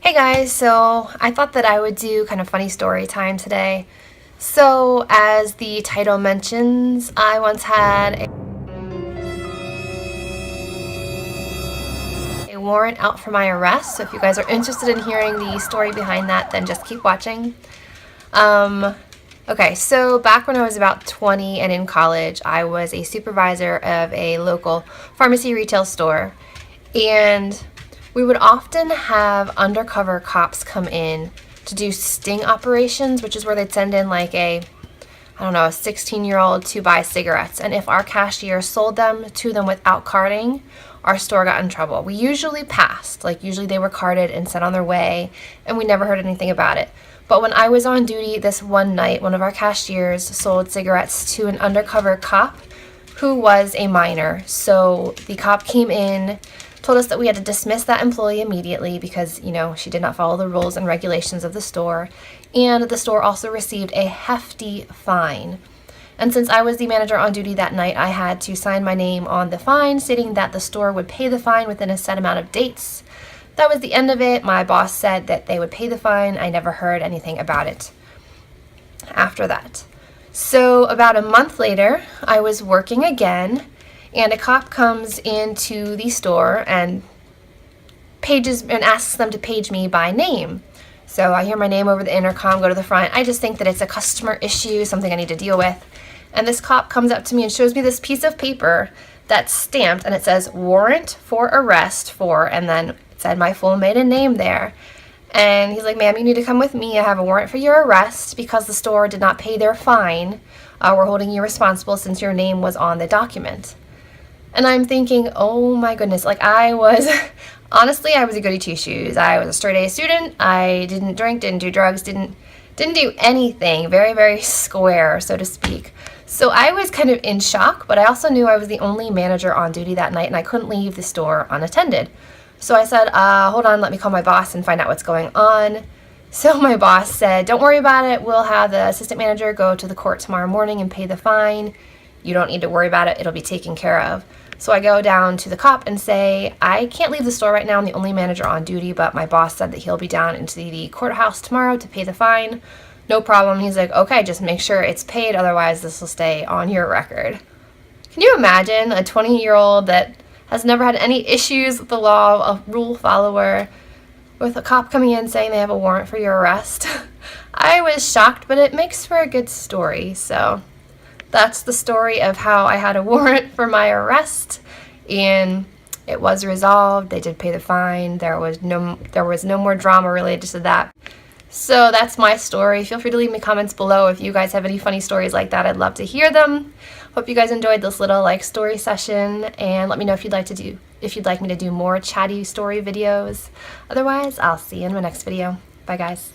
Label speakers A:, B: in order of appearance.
A: Hey guys, so I thought that I would do kind of funny story time today. So, as the title mentions, I once had a warrant out for my arrest. So, if you guys are interested in hearing the story behind that, then just keep watching. Okay, so back when I was about 20 and in college, I was a supervisor of a local pharmacy retail store. And we would often have undercover cops come in to do sting operations, which is where they'd send in like a 16-year-old to buy cigarettes. And if our cashier sold them to them without carding, our store got in trouble. We usually passed, usually they were carded and sent on their way, and we never heard anything about it. But when I was on duty this one night, one of our cashiers sold cigarettes to an undercover cop who was a minor. So the cop came in, told us that we had to dismiss that employee immediately because, she did not follow the rules and regulations of the store. And the store also received a hefty fine. And since I was the manager on duty that night, I had to sign my name on the fine, stating that the store would pay the fine within a set amount of dates. That was the end of it. My boss said that they would pay the fine. I never heard anything about it after that. So about a month later, I was working again, and a cop comes into the store and asks them to page me by name. So I hear my name over the intercom, go to the front. I just think that it's a customer issue, something I need to deal with. And this cop comes up to me and shows me this piece of paper that's stamped, and it says warrant for arrest for, and then it said my full maiden name there. And he's like, ma'am, you need to come with me. I have a warrant for your arrest because the store did not pay their fine. We're holding you responsible since your name was on the document. And I'm thinking, oh my goodness, honestly, I was a goody two-shoes. I was a straight A student. I didn't drink, didn't do drugs, didn't do anything. Very, very square, so to speak. So I was kind of in shock, but I also knew I was the only manager on duty that night and I couldn't leave the store unattended. So I said, hold on, let me call my boss and find out what's going on. So my boss said, don't worry about it. We'll have the assistant manager go to the court tomorrow morning and pay the fine. You don't need to worry about it. It'll be taken care of. So I go down to the cop and say, I can't leave the store right now. I'm the only manager on duty, but my boss said that he'll be down into the courthouse tomorrow to pay the fine. No problem. He's like, okay, just make sure it's paid. Otherwise, this will stay on your record. Can you imagine a 20-year-old that has never had any issues with the law, a rule follower, with a cop coming in saying they have a warrant for your arrest? I was shocked, but it makes for a good story. So that's the story of how I had a warrant for my arrest, and it was resolved. They did pay the fine. There was no more drama related to that. So that's my story. Feel free to leave me comments below if you guys have any funny stories like that. I'd love to hear them. Hope you guys enjoyed this little story session, and let me know if you'd like me to do more chatty story videos. Otherwise, I'll see you in my next video. Bye guys.